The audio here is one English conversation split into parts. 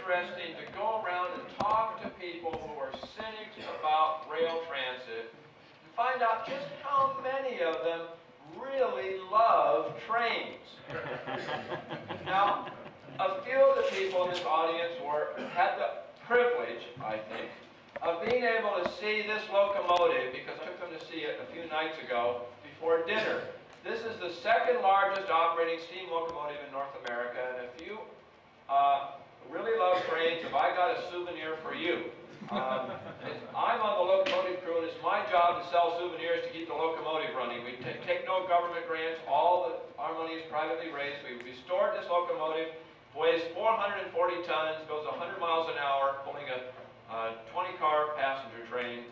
interesting to go around and talk to people who are cynics about rail transit and find out just how many of them really love trains. Now, a few of the people in this audience had the privilege, I think, of being able to see this locomotive, because I took them to see it a few nights ago before dinner. This is the second largest operating steam locomotive in North America, and if you really love trains, have I got a souvenir for you? I'm on the locomotive crew, and it's my job to sell souvenirs to keep the locomotive running. We take no government grants. Our money is privately raised. We restored this locomotive, weighs 440 tons, goes 100 miles an hour, pulling a 20-car passenger train.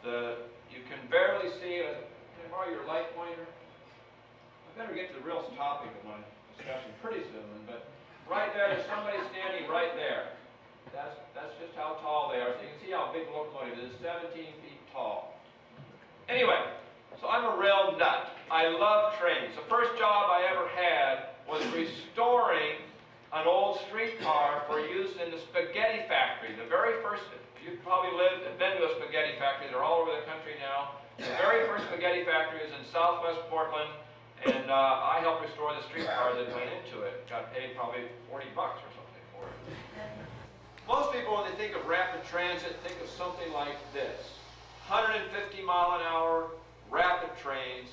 You can barely see it. Can I borrow your light pointer? I better get to the real topic of my discussion pretty soon, but right there's somebody standing right there. That's just how tall they are. So you can see how big the locomotive is, 17 feet tall. Anyway, so I'm a rail nut. I love trains. The first job I ever had was restoring an old streetcar for use in the spaghetti factory. The very first, you've probably been to a spaghetti factory. They're all over the country now. The very first spaghetti factory is in southwest Portland, and I helped restore the streetcar that went into it. Got paid probably $40 or something for it. Most people, when they think of rapid transit, think of something like this. 150 mile an hour rapid trains.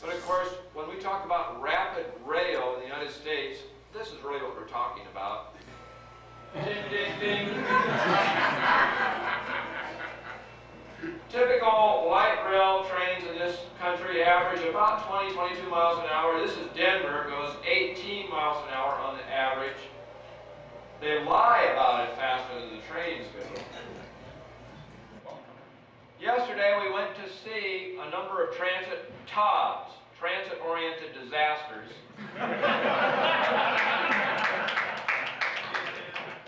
But of course, when we talk about rapid rail in the United States, this is really what we're talking about. Ding, ding, ding. Typical light rail trains in this country average about 20, 22 miles an hour. This is Denver, goes 18 miles an hour on the average. They lie about it faster than the trains go. Yesterday we went to see a number of transit TODs, transit-oriented disasters.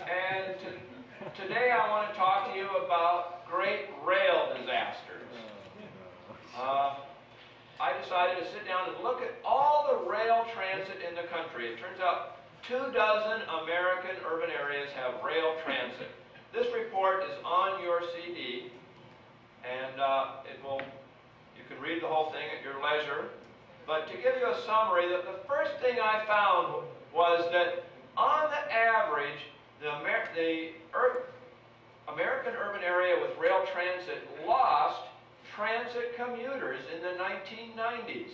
And today I want to talk to you about great rail disasters. I decided to sit down and look at all the rail transit in the country. It turns out 24 American urban areas have rail transit. This report is on your CD, and you can read the whole thing at your leisure. But to give you a summary, the first thing I found was that on the average, the American urban area with rail transit lost transit commuters in the 1990s.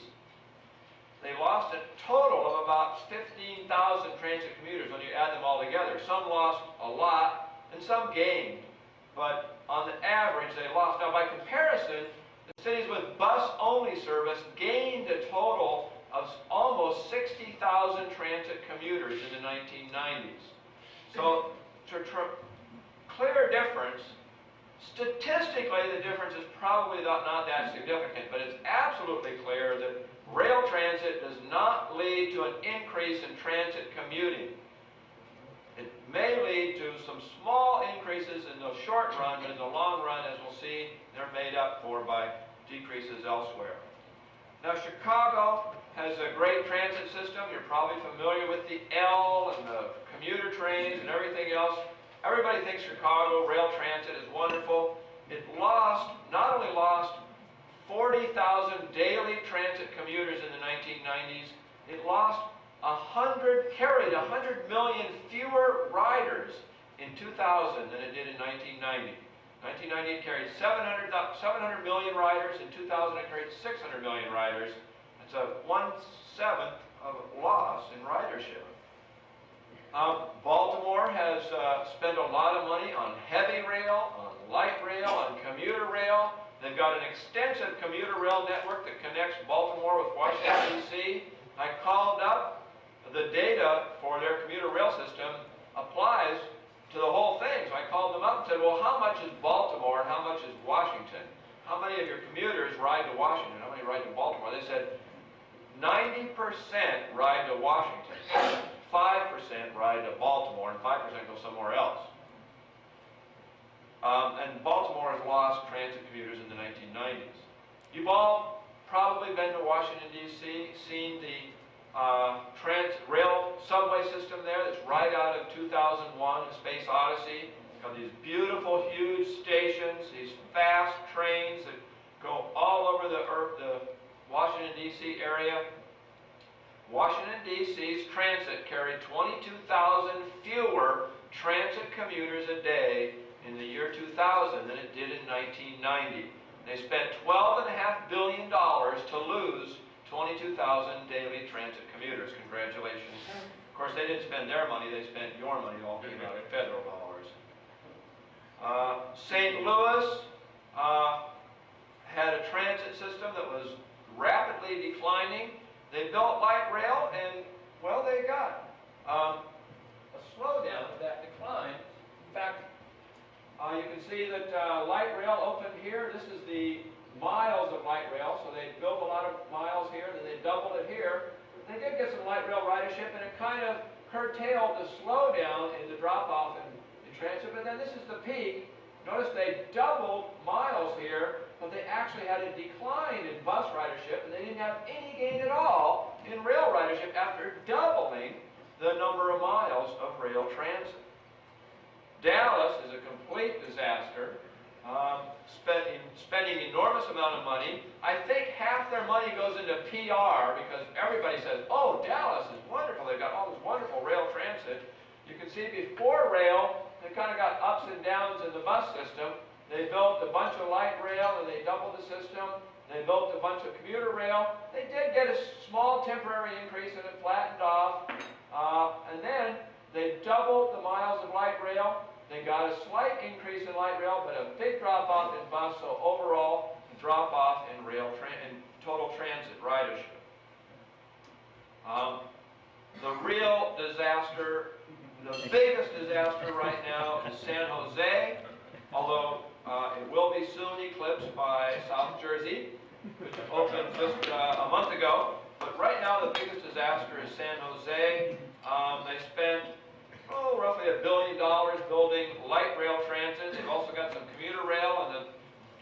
They lost a total of about 15,000 transit commuters when you add them all together. Some lost a lot, and some gained. But on the average, they lost. Now, by comparison, the cities with bus-only service gained a total of almost 60,000 transit commuters in the 1990s. So, clear difference. Statistically, the difference is probably not that significant, but it's absolutely clear that rail transit does not lead to an increase in transit commuting. It may lead to some small increases in the short run, but in the long run, as we'll see, they're made up for by decreases elsewhere. Now, Chicago has a great transit system. You're probably familiar with the L and the commuter trains and everything else. Everybody thinks Chicago rail transit is wonderful. It not only lost 40,000 daily transit commuters in the 1990s, it carried 100 million fewer riders in 2000 than it did in 1990. 1990 it carried 700 million riders. In 2000 it carried 600 million riders. That's a 1/7 of a loss in ridership. Baltimore has spent a lot of money on heavy rail, on light rail, on commuter rail. They've got an extensive commuter rail network that connects Baltimore with Washington, D.C. I called up. The data for their commuter rail system applies to the whole thing. So I called them up and said, well, how much is Baltimore and how much is Washington? How many of your commuters ride to Washington? How many ride to Baltimore? They said 90% ride to Washington. 5% ride to Baltimore, and 5% go somewhere else. And Baltimore has lost transit commuters in the 1990s. You've all probably been to Washington, D.C., seen the rail subway system there that's right out of 2001, A Space Odyssey. Washington, D.C.'s transit carried 22,000 fewer transit commuters a day in the year 2000 than it did in 1990. They spent $12.5 billion to lose 22,000 daily transit commuters. Congratulations. Of course, they didn't spend their money, they spent your money, all came out of federal dollars. St. Louis had a transit system that was rapidly declining. They built light rail, and, well, they got a slowdown of that decline. In fact, you can see that light rail opened here. This is the miles of light rail, so they built a lot of miles here, then they doubled it here. They did get some light rail ridership, and it kind of curtailed the slowdown in the drop-off in transit, but then this is the peak. Notice they doubled miles here, but they actually had a decline in bus ridership, and they didn't have any gain at all in rail ridership after doubling the number of miles of rail transit. Dallas is a complete disaster, spending enormous amount of money. I think half their money goes into PR because everybody says, oh, Dallas is wonderful. They've got all this wonderful rail transit. You can see before rail, they kind of got ups and downs in the bus system. They built a bunch of light rail and they doubled the system. They built a bunch of commuter rail. They did get a small temporary increase and it flattened off. And then they doubled the miles of light rail. They got a slight increase in light rail, but a big drop-off in bus, so overall, a drop-off in total transit ridership. The real disaster, the biggest disaster right now is San Jose, although it will be soon eclipsed by South Jersey, which opened just a month ago. But right now, the biggest disaster is San Jose. They spent roughly $1 billion building light rail transit. They've also got some commuter rail, and the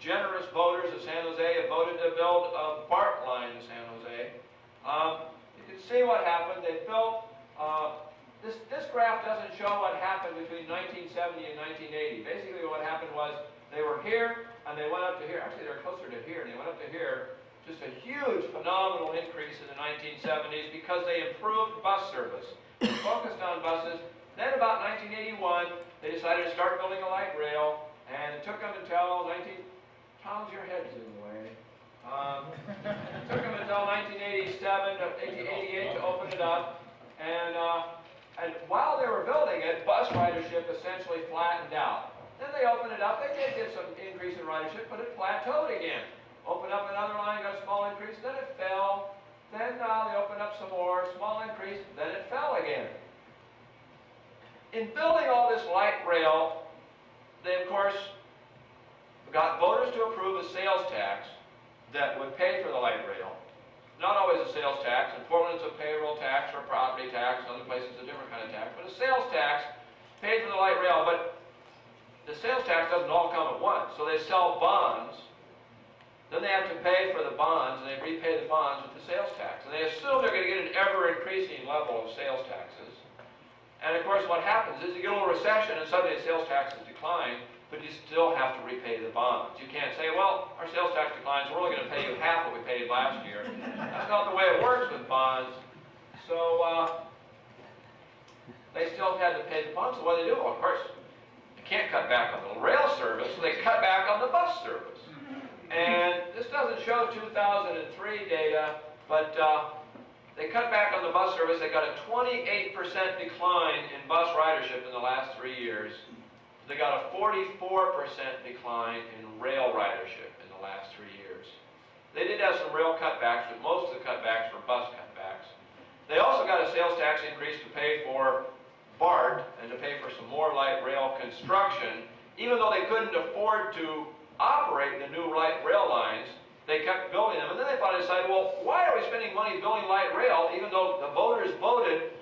generous voters of San Jose have voted to build a BART line in San Jose. You can see what happened. They built, this graph doesn't show what happened between 1970 and 1980. Basically what happened was they were here, and they went up to here. Actually, they were closer to here, and they went up to here. Just a huge, phenomenal increase in the 1970s because they improved bus service. They focused on buses. Then about 1981, they decided to start building a light rail, and it took them until Tom's, your head's in the way. It took them until 1987 to 1988 to open it up, and while they were building it, bus ridership essentially flattened out. Then they opened it up. They did get some increase in ridership, but it plateaued again. Opened up another line, got a small increase, then it fell. Then they opened up some more, small increase, then it fell again. In building all this light rail, they, of course, got voters to approve a sales tax that would pay for the light rail. Not always a sales tax. In Portland, it's a payroll tax or a property tax. In other places, it's a different kind of tax. But a sales tax paid for the light rail. But the sales tax doesn't all come at once. So they sell bonds. Then they have to pay for the bonds, and they repay the bonds with the sales tax. And they assume they're going to get an ever-increasing level of sales taxes. And of course, what happens is you get a little recession, and suddenly the sales taxes decline, but you still have to repay the bonds. You can't say, well, our sales tax declines, we're only going to pay you half what we paid last year. That's not the way it works with bonds. So they still had to pay the bonds. So what do they do? Well, of course, they can't cut back on the rail service, so they cut back on the bus service. And this doesn't show 2003 data, but they cut back on the bus service. They got a 28% decline in bus ridership in the last 3 years. They got a 44% decline in rail ridership in the last 3 years. They did have some rail cutbacks, but most of the cutbacks were bus cutbacks. They also got a sales tax increase to pay for BART and to pay for some more light rail construction. Even though they couldn't afford to operate the new light rail lines, they kept building them. And then they finally decided, well, why are we spending money building light rail, even though the voters voted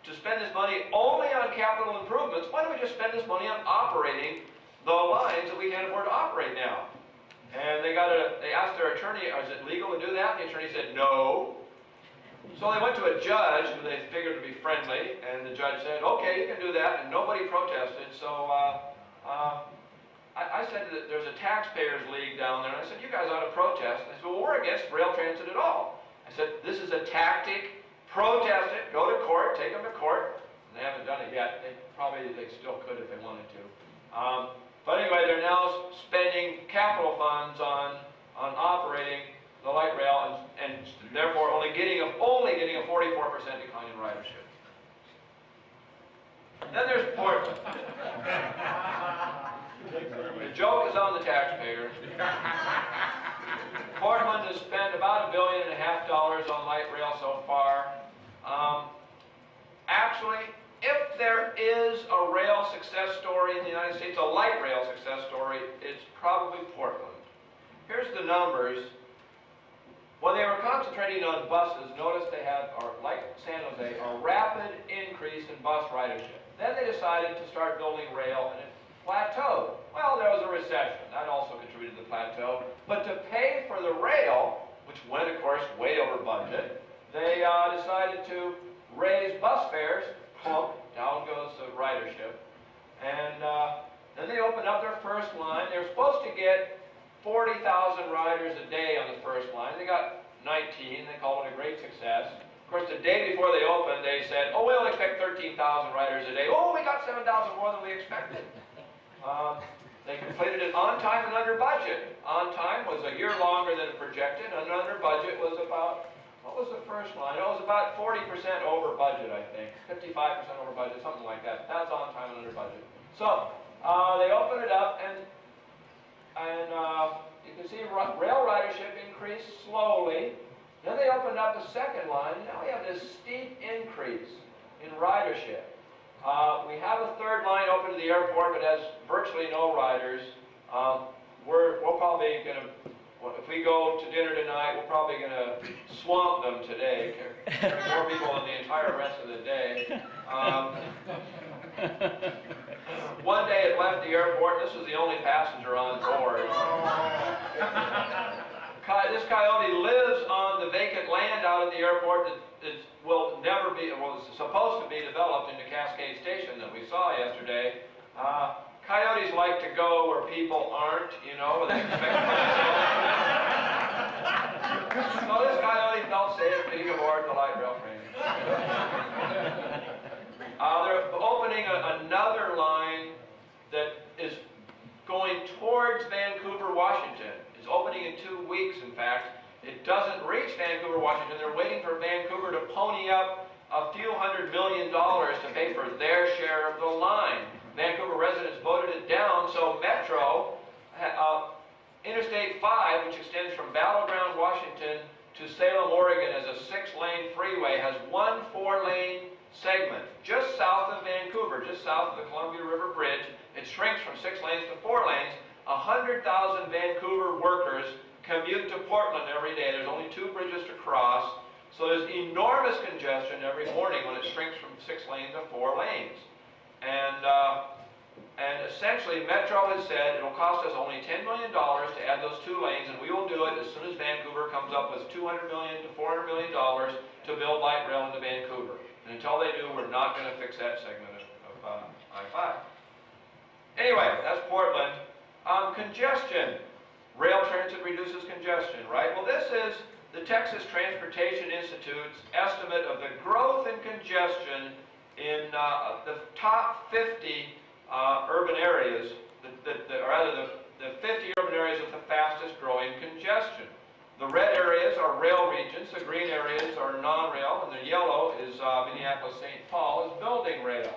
to spend this money only on capital improvements? Why don't we just spend this money on operating the lines that we can't afford to operate now? And they asked their attorney, is it legal to do that? And the attorney said, no. So they went to a judge who they figured to be friendly, and the judge said, okay, you can do that, and nobody protested. So I said that there's a taxpayers league down there, and I said, you guys ought to protest. And they said, well, we're against rail transit at all. I said, this is a tactic protest it, go to court, take them to court. And they haven't done it yet. They still could if they wanted to. But anyway, they're now spending capital funds on operating the light rail, and therefore only getting a 44% decline in ridership. Then there's Portland. The joke is on the taxpayer. Portland has spent about $1.5 billion on light rail so far. Actually, if there is a rail success story in the United States, a light rail success story, it's probably Portland. Here's the numbers. When they were concentrating on buses, notice they had, like San Jose, a rapid increase in bus ridership. Then they decided to start building rail, and it plateaued. Well, there was a recession. That also contributed to the plateau. But to pay for the rail, which went, of course, way over budget, they decided to raise bus fares. Plump, down goes the ridership. And then they opened up their first line. They were supposed to get 40,000 riders a day on the first line. They got 19. They called it a great success. Of course, the day before they opened, they said, oh, we'll expect 13,000 riders a day. Oh, we got 7,000 more than we expected. They completed it on time and under budget. On time was a year longer than projected, and under budget was about, what was the first line? It was about 40% over budget, I think. 55% over budget, something like that. That's on time and under budget. So, they opened it up, and you can see rail ridership increased slowly. Then they opened up a second line, and now we have this steep increase in ridership. We have a third line open to the airport, but has virtually no riders. We're probably going to, if we go to dinner tonight, we're probably going to swamp them today. There's more people than the entire rest of the day. One day it left the airport. This was the only passenger on board. This coyote lives on the vacant land out at the airport that was supposed to be developed into Cascade Station that we saw yesterday. Coyotes like to go where people aren't, you know, they expect So this coyote felt safe being aboard the light rail train. They're opening another line that is going towards Vancouver, Washington. It's opening in 2 weeks, in fact. It doesn't reach Vancouver, Washington. They're waiting for Vancouver to pony up a few $100 million to pay for their share of the line. Vancouver residents voted it down, so Metro, Interstate 5, which extends from Battleground, Washington to Salem, Oregon as a 6-lane freeway, has one 4-lane segment just south of Vancouver, just south of the Columbia River Bridge. It shrinks from 6 lanes to 4 lanes. 100,000 Vancouver workers commute to Portland every day. There's only 2 bridges to cross, so there's enormous congestion every morning when it shrinks from 6 lanes to 4 lanes. And essentially, Metro has said it'll cost us only $10 million to add those 2 lanes, and we will do it as soon as Vancouver comes up with $200 million to $400 million to build light rail into Vancouver. And until they do, we're not going to fix that segment of I-5. Anyway, that's Portland. Congestion. Rail transit reduces congestion, right? Well, this is the Texas Transportation Institute's estimate of the growth in congestion in the top 50 urban areas, the 50 urban areas with the fastest growing congestion. The red areas are rail regions, the green areas are non-rail, and the yellow is Minneapolis-St. Paul is building rail.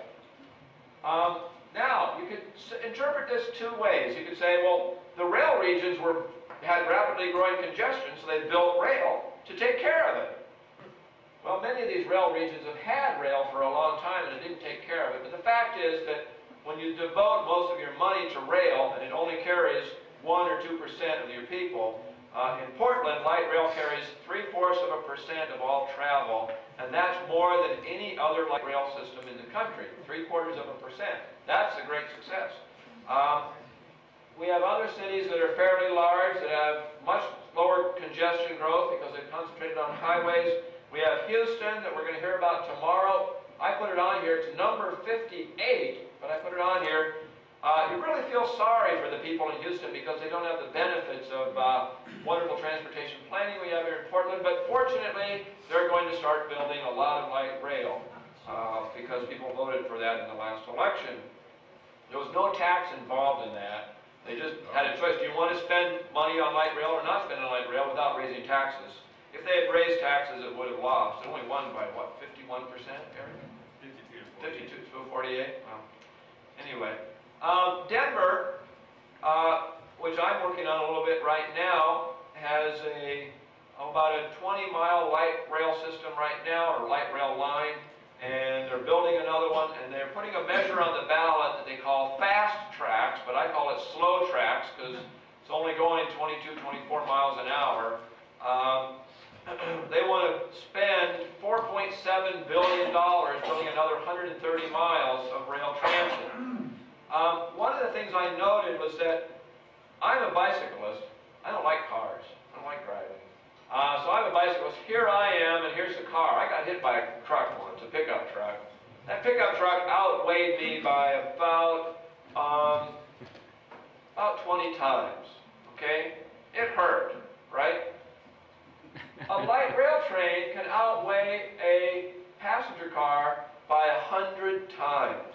Now, you could interpret this 2 ways. You could say, well, the rail regions had rapidly growing congestion, so they built rail to take care of it. Well, many of these rail regions have had rail for a long time and it didn't take care of it. But the fact is that when you devote most of your money to rail and it only carries 1 or 2% of your people, in Portland, light rail carries 3/4% of all travel, and that's more than any other light rail system in the country. 3/4%. That's a great success. We have other cities that are fairly large that have much lower congestion growth because they've concentrated on highways. We have Houston that we're going to hear about tomorrow. I put it on here. It's number 58, but I put it on here. you really feel sorry for the people in Houston because they don't have the benefits of wonderful transportation planning we have here in Portland, but fortunately, they're going to start building a lot of light rail because people voted for that in the last election. There was no tax involved in that. They just had a choice. Do you want to spend money on light rail or not spend on light rail without raising taxes? If they had raised taxes, it would have lost. It only won by, what, 51%, Eric? 52 to 48? Well, anyway. Denver, which I'm working on a little bit right now, has about a 20-mile light rail system right now, or light rail line, and they're building another one, and they're putting a measure on the ballot that they call fast tracks, but I call it slow tracks because it's only going 22, 24 miles an hour. They want to spend $4.7 billion building another 130 miles of rail transit. One of the things I noted was that I'm a bicyclist. I don't like cars. I don't like driving. So I'm a bicyclist. Here I am, and here's the car. I got hit by a truck once, a pickup truck. That pickup truck outweighed me by about 20 times. Okay? It hurt, right? A light rail train can outweigh a passenger car by 100 times.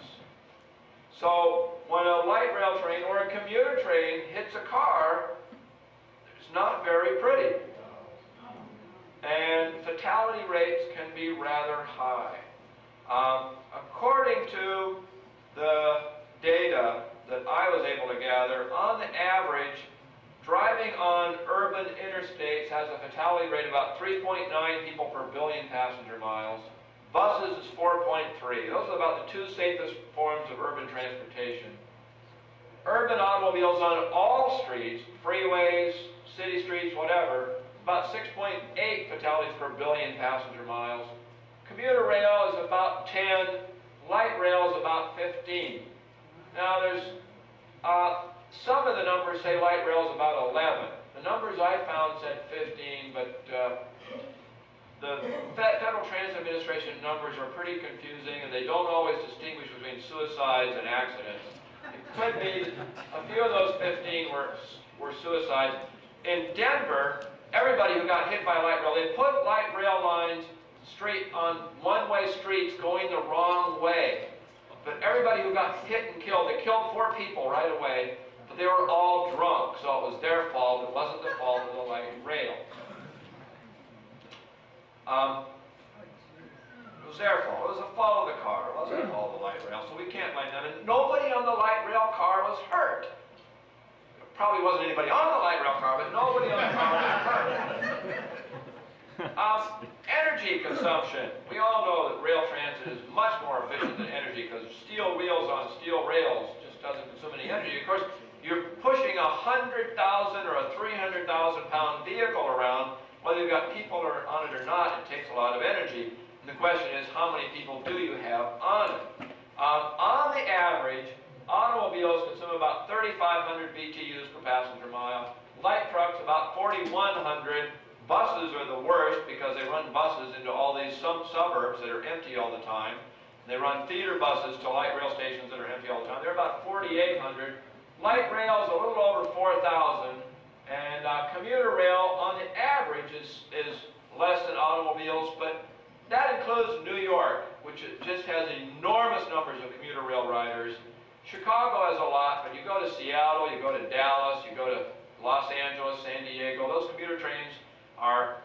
So when a light rail train or a commuter train hits a car, it's not very pretty. And fatality rates can be rather high. According to the data that I was able to gather, on the average, driving on urban interstates has a fatality rate of about 3.9 people per billion passenger miles. Buses is 4.3. Those are about the two safest forms of urban transportation. Urban automobiles on all streets, freeways, city streets, whatever, about 6.8 fatalities per billion passenger miles. Commuter rail is about 10. Light rail is about 15. Now there's some of the numbers say light rail is about 11. The numbers I found said 15, but the Federal Transit Administration numbers are pretty confusing, and they don't always distinguish between suicides and accidents. It could be that a few of those 15 were suicides. In Denver, everybody who got hit by a light rail, they put light rail lines on one-way streets going the wrong way. But everybody who got hit and killed, they killed 4 people right away, but they were all drunk, so it was their fault. It wasn't the fault of the light rail. It was their fault. It was the fault of the car. It wasn't the fault of the light rail, so we can't blame them. And nobody on the light rail car was hurt. Probably wasn't anybody on the light rail car, but nobody on the car was hurt. Energy consumption. We all know that rail transit is much more efficient than energy because steel wheels on steel rails just doesn't consume any energy. Of course, you're pushing a 100,000 or a 300,000 pound vehicle around. Whether you've got people on it or not, it takes a lot of energy. And the question is, how many people do you have on it? On the average, automobiles consume about 3,500 BTUs per passenger mile. Light trucks about 4,100. Buses are the worst because they run buses into all these suburbs that are empty all the time. They run feeder buses to light rail stations that are empty all the time. They're about 4,800. Light rail is a little over 4,000. And commuter rail, on the average, is less than automobiles, but that includes New York, which just has enormous numbers of commuter rail riders. Chicago has a lot, but you go to Seattle, you go to Dallas, you go to Los Angeles, San Diego, those commuter trains are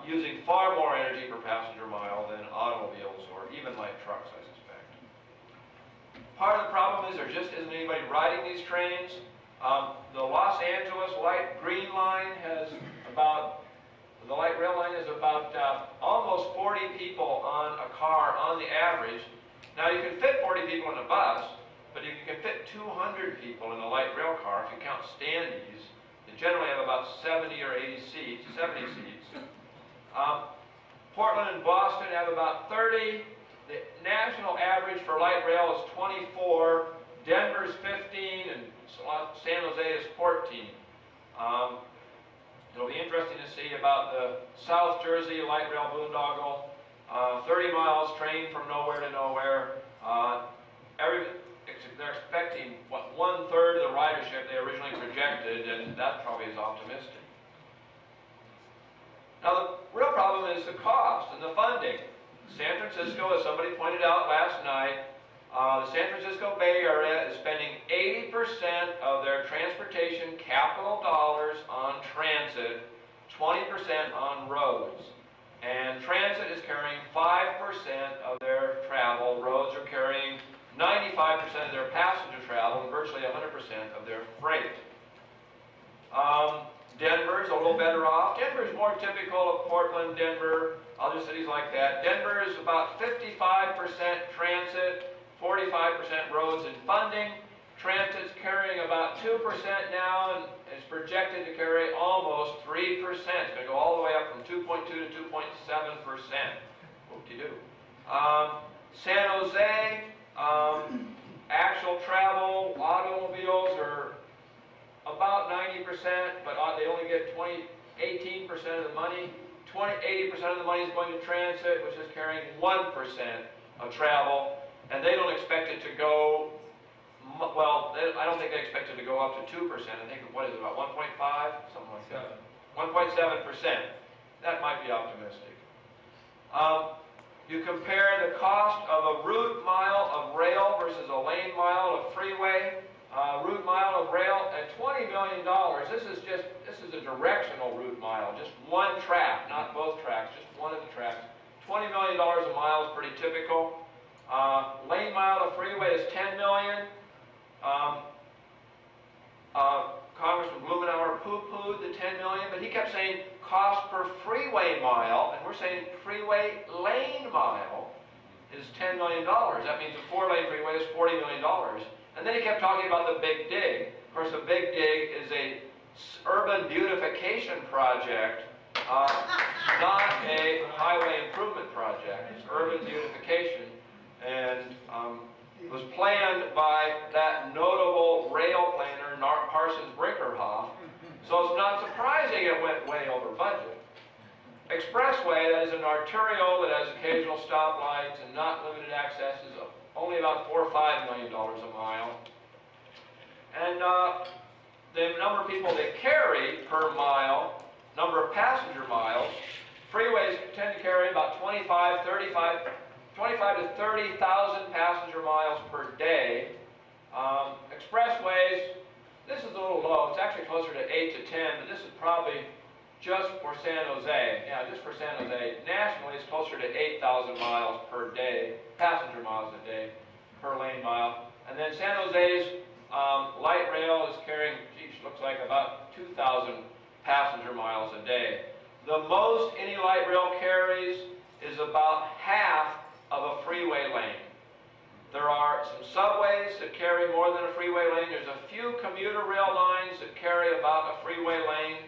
using far more energy per passenger mile than automobiles or even light trucks, I suspect. Part of the problem is there just isn't anybody riding these trains. The Los Angeles light green line has about, the light rail line is about almost 40 people on a car on the average. Now you can fit 40 people in a bus, but you can fit 200 people in a light rail car if you count standees. They generally have about 70 or 80 seats, 70 seats. Portland and Boston have about 30. The national average for light rail is 24. Denver's 15, and San Jose is 14. It'll be interesting to see about the South Jersey light rail boondoggle. 30 miles, train from nowhere to nowhere. They're expecting, what, 1/3 of the ridership they originally projected, and that probably is optimistic. Now, the real problem is the cost and the funding. San Francisco, as somebody pointed out last night, the San Francisco Bay Area is spending 80% of their transportation capital dollars on transit, 20% on roads. And transit is carrying 5% of their travel. Roads are carrying 95% of their passenger travel and virtually 100% of their freight. Denver's a little better off. Denver's more typical of Portland, Denver, other cities like that. Denver is about 55% transit, 45% roads and funding. Transit's carrying about 2% now and is projected to carry almost 3%. It's going to go all the way up from 2.2 to 2.7%. Whoop-de-doo. San Jose, actual travel, automobiles are about 90%, but they only get 18% of the money. 80% of the money is going to transit, which is carrying 1% of travel, and they don't expect it to go, well, I don't think they expect it to go up to 2%. I think, what is it, about 1.5? Something like that. 1.7%. That might be optimistic. You compare the cost of a route mile of rail versus a lane mile of freeway. Route mile of rail at $20 million. This is a directional route mile, just one track, not both tracks, just one of the tracks. $20 million a mile is pretty typical. Lane mile of freeway is $10 million. Congressman Blumenauer poo-pooed the $10 million, but he kept saying cost per freeway mile, and we're saying freeway lane mile is $10 million. That means a 4-lane freeway is $40 million. And then he kept talking about the Big Dig. Of course, the Big Dig is a urban beautification project, not a highway improvement project. It's urban beautification, and was planned by that notable rail planner, Parsons Brinkerhoff. So it's not surprising it went way over budget. Expressway, that is an arterial that has occasional stoplights and not limited access, is only about $4 or $5 million a mile. And the number of people they carry per mile, number of passenger miles, freeways tend to carry about 25 to 30,000 passenger miles per day. Expressways, this is a little low. It's actually closer to 8 to 10, but this is probably just for San Jose. Yeah, just for San Jose. Nationally, it's closer to 8,000 miles per day, passenger miles a day, per lane mile. And then San Jose's light rail is carrying, geez, looks like about 2,000 passenger miles a day. The most any light rail carries is about half of a freeway lane. There are some subways that carry more than a freeway lane. There's a few commuter rail lines that carry about a freeway lane,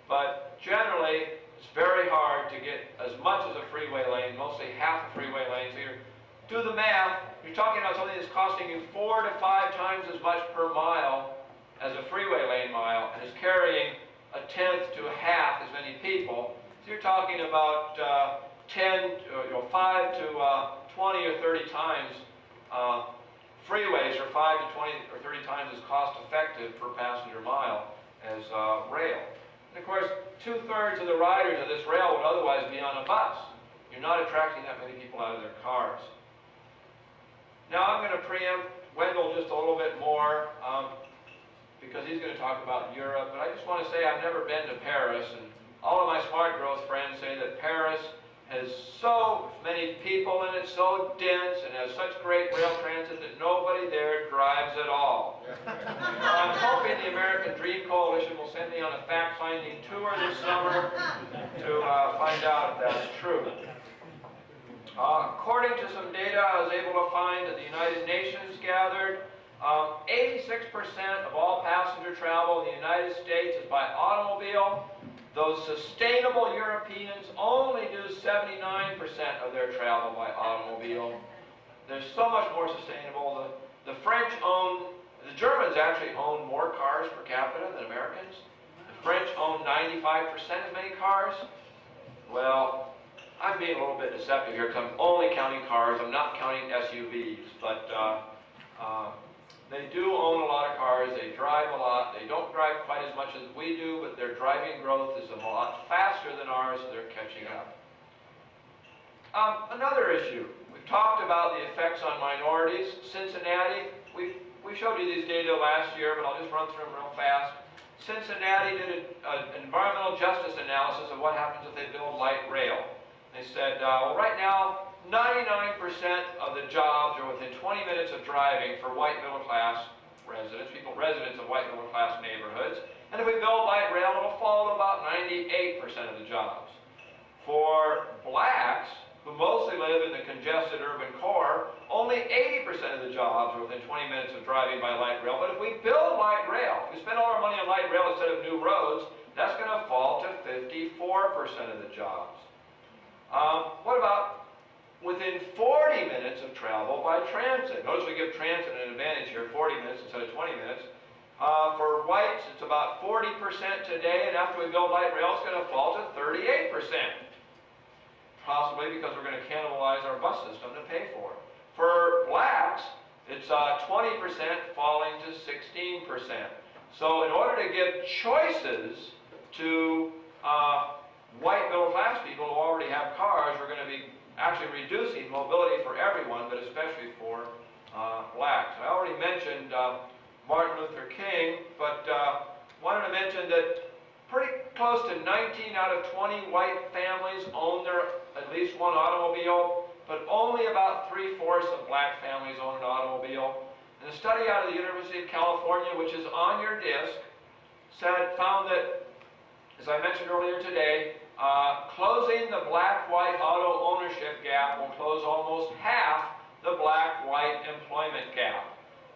but generally it's very hard to get as much as a freeway lane, mostly half a freeway lane. So you do the math, you're talking about something that's costing you 4 to 5 times as much per mile as a freeway lane mile, and is carrying 1/10 to 1/2 as many people. So you're talking about 5 to 20 or 30 times. Freeways are 5 to 20 or 30 times as cost effective per passenger mile as rail. And of course, 2/3 of the riders of this rail would otherwise be on a bus. You're not attracting that many people out of their cars. Now I'm going to preempt Wendell just a little bit more because he's going to talk about Europe. But I just want to say I've never been to Paris, and all of my smart growth friends say that Paris has so many people and it's so dense and has such great rail transit that nobody there drives at all. I'm hoping the American Dream Coalition will send me on a fact-finding tour this summer to find out if that's true. According to some data I was able to find that the United Nations gathered, 86% of all passenger travel in the United States is by automobile. Those sustainable Europeans only do 79% of their travel by automobile. They're so much more sustainable. The French the Germans actually own more cars per capita than Americans. The French own 95% as many cars. Well, I'm being a little bit deceptive here because I'm only counting cars. I'm not counting SUVs. But They do own a lot of cars, they drive a lot, they don't drive quite as much as we do, but their driving growth is a lot faster than ours, so they're catching up. Another issue, we've talked about the effects on minorities. Cincinnati, we showed you these data last year, but I'll just run through them real fast. Cincinnati did an environmental justice analysis of what happens if they build light rail. They said, well, right now, 99% of the jobs are within 20 minutes of driving for white middle-class residents, residents of white middle-class neighborhoods. And if we build light rail, it'll fall to about 98% of the jobs. For blacks, who mostly live in the congested urban core, only 80% of the jobs are within 20 minutes of driving by light rail. But if we build light rail, if we spend all our money on light rail instead of new roads, that's going to fall to 54% of the jobs. What about within 40 minutes of travel by transit? Notice we give transit an advantage here, 40 minutes instead of 20 minutes. For whites, it's about 40% today, and after we build light rail, it's going to fall to 38%. Possibly because we're going to cannibalize our bus system to pay for it. For blacks, it's 20% falling to 16%. So in order to give choices to white middle-class people who already have cars, we're going to be actually reducing mobility for everyone, but especially for blacks. I already mentioned Martin Luther King, but wanted to mention that pretty close to 19 out of 20 white families own at least one automobile, but only about 3/4 of black families own an automobile. And a study out of the University of California, which is on your disc, found that, as I mentioned earlier today, closing the black-white auto ownership gap will close almost half the black-white employment gap.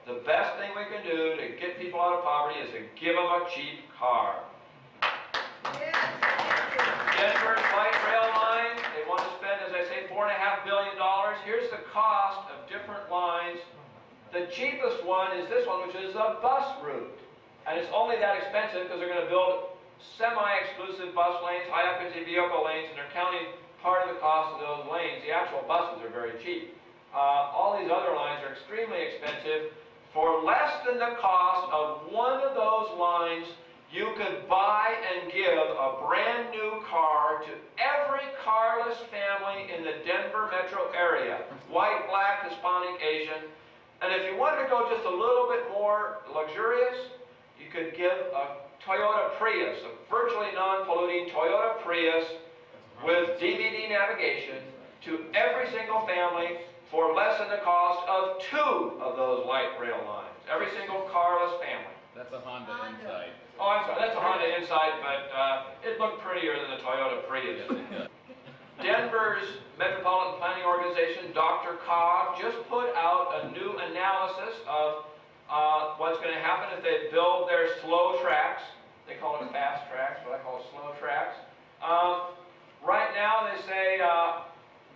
The best thing we can do to get people out of poverty is to give them a cheap car. Denver's light rail line, they want to spend, as I say, $4.5 billion. Here's the cost of different lines. The cheapest one is this one, which is a bus route. And it's only that expensive because they're going to build semi-exclusive bus lanes, high-occupancy vehicle lanes, and they're counting part of the cost of those lanes. The actual buses are very cheap. All these other lines are extremely expensive. For less than the cost of one of those lines, you could buy and give a brand new car to every carless family in the Denver metro area, white, black, Hispanic, Asian. And if you wanted to go just a little bit more luxurious, you could give a Toyota Prius, a virtually non-polluting Toyota Prius with DVD navigation to every single family for less than the cost of 2 of those light rail lines. Every single carless family. That's a Honda Insight. Oh, I'm sorry, that's a Honda Insight, but it looked prettier than the Toyota Prius. Denver's Metropolitan Planning Organization, Dr.Cog, just put out a new analysis of what's going to happen if they build their slow tracks. They call it fast tracks, but I call it slow tracks. Right now they say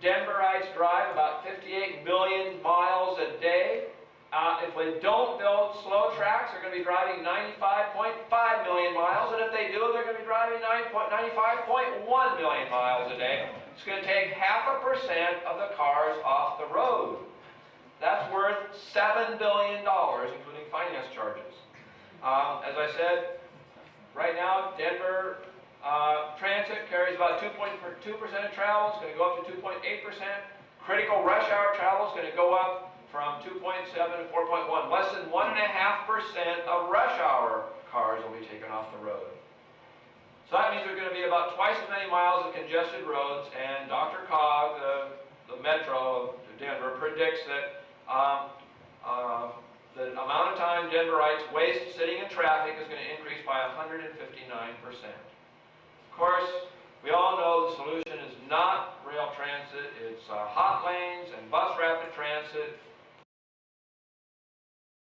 Denverites drive about 58 million miles a day. If we don't build slow tracks, they're going to be driving 95.5 million miles, and if they do, they're going to be driving 95.1 million miles a day. It's going to take 0.5% of the cars off the road. That's worth $7 billion, including finance charges. As I said, right now, Denver transit carries about 2.2% of travel. It's going to go up to 2.8%. Critical rush hour travel is going to go up from 2.7 to 4.1. Less than 1.5% of rush hour cars will be taken off the road. So that means there's going to be about twice as many miles of congested roads, and Dr. Cog, the metro of Denver, predicts that the amount of time Denverites waste sitting in traffic is going to increase by 159%. Of course, we all know the solution is not rail transit, it's